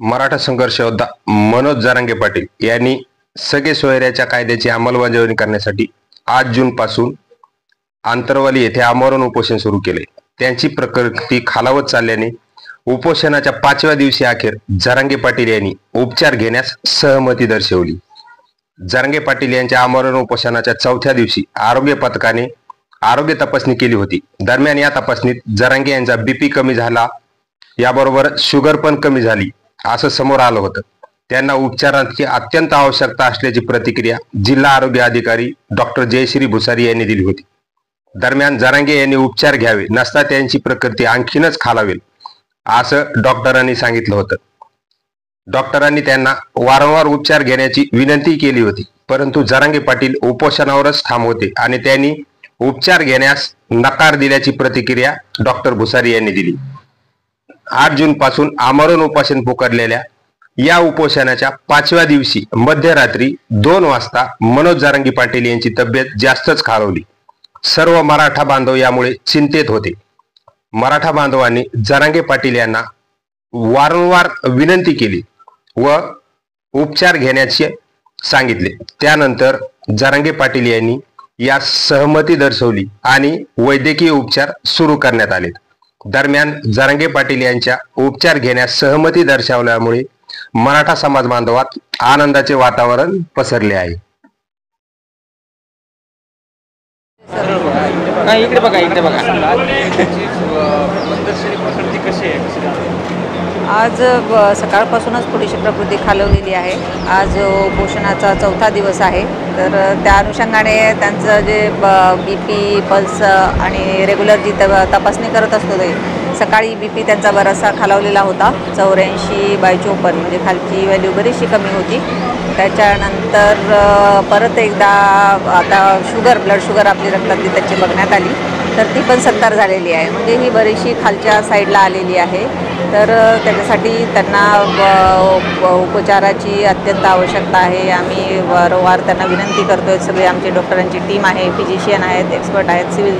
मराठा संघर्ष योद्धा मनोज जरांगे पाटील यांनी सगळे सोयऱ्याच्या कायद्याची अंमलबजावणी करण्यासाठी 8 जून पासून आंतरवाली येथे आमरण उपोषण सुरू केले। त्यांची प्रकृती खालावत चालल्याने उपोषणाच्या 5व्या दिवशी अखेर जरांगे पाटील यांनी उपचार घेण्यास सहमती दर्शवली। जरांगे पाटील यांच्या आमरण उपोषणाच्या 4थ्या दिवशी आरोग्य पथकाने आरोग्य तपासणी केली होती। दरम्यान या तपासणीत जरांगे यांचा बीपी कमी झाला, याबरोबर शुगर पण कमी झाली असं समोर आलं होतं। त्यांना उपचारांची अत्यंत आवश्यकता असल्याची प्रतिक्रिया जिल्हा आरोग्य अधिकारी डॉक्टर जयश्री भुसारी यांनी दिली होती। दरम्यान जरांगे यांनी उपचार घ्यावे नसता त्यांची प्रकृती आणखीनच खालावेल असं डॉक्टरांनी सांगितलं होतं। डॉक्टरांनी त्यांना वारंवार उपचार घेण्याची विनंती केली होती, परंतु जरांगे पाटील उपोषणावरच ठाम होते आणि त्यांनी उपचार घेण्यास नकार दिल्याची प्रतिक्रिया डॉक्टर भुसारी यांनी दिली। 8 जून पासून आमरण उपोषण पुकारलेल्या या उपोषणाच्या 5व्या दिवशी मध्यरात्री 2 वाजता मनोज जरांगे पाटील यांची तब्येत जास्तच खालावली। सर्व मराठा बांधव यामुळे चिंतेत होते। मराठा बांधवांनी जरांगे पाटील यांना वारंवार विनंती केली व उपचार घेण्याचे सांगितले। त्यानंतर जरांगे पाटील यांनी यास सहमती दर्शवली आणि वैद्यकीय उपचार सुरू करण्यात आले। दरम्यान जरांगे पाटील यांच्या उपचार घेण्यास सहमती दर्शवल्यामुळे मराठा समाज बांधवात आनंदाचे वातावरण पसरले आहे। इकडे बघा आज सकाळपासूनच थोडीशी प्रकृती खालवलेली आहे। आज उपोषणाचा 4था दिवस आहे, तर त्या अनुषंगाने त्यांचं जे बीपी पल्स आणि रेग्युलर जी तपासणी करत असतो ते सकाळी बीपी त्यांचा बराचसा खालावलेला होता। 84/54 म्हणजे खालची व्हॅल्यू बरीचशी कमी होती। त्याच्यानंतर परत एकदा आता ब्लड शुगर आपली रक्तातली त्याची बघण्यात आली, तर ती पण 70 झालेली आहे, म्हणजे ही बरीचशी खालच्या साईडला आलेली आहे। तर त्याच्यासाठी त्यांना उपचाराची अत्यंत आवश्यकता आहे। आम्ही वारंवार त्यांना विनंती करतोय। सगळे आमची डॉक्टरांची टीम आहे, फिजिशियन आहेत, एक्सपर्ट आहेत, सिव्हिल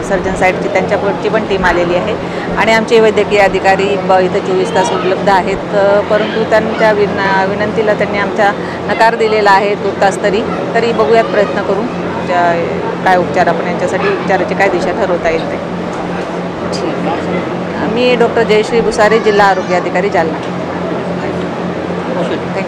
सर्जन साईडची त्यांच्याकडची पण टीम आलेली आहे आणि आमचे वैद्यकीय अधिकारी इथं 24 तास उपलब्ध आहेत। परंतु त्यांच्या विनंतीला त्यांनी आमचा नकार दिलेला आहे तुर्तास तरी बघूयात, प्रयत्न करू काय उपचार आपण यांच्यासाठी उपचाराची काय दिशा ठरवता येईल ते। मी डॉक्टर जयश्री भुसारी, जिल्हा आरोग्य अधिकारी, जालना। थँक्यू।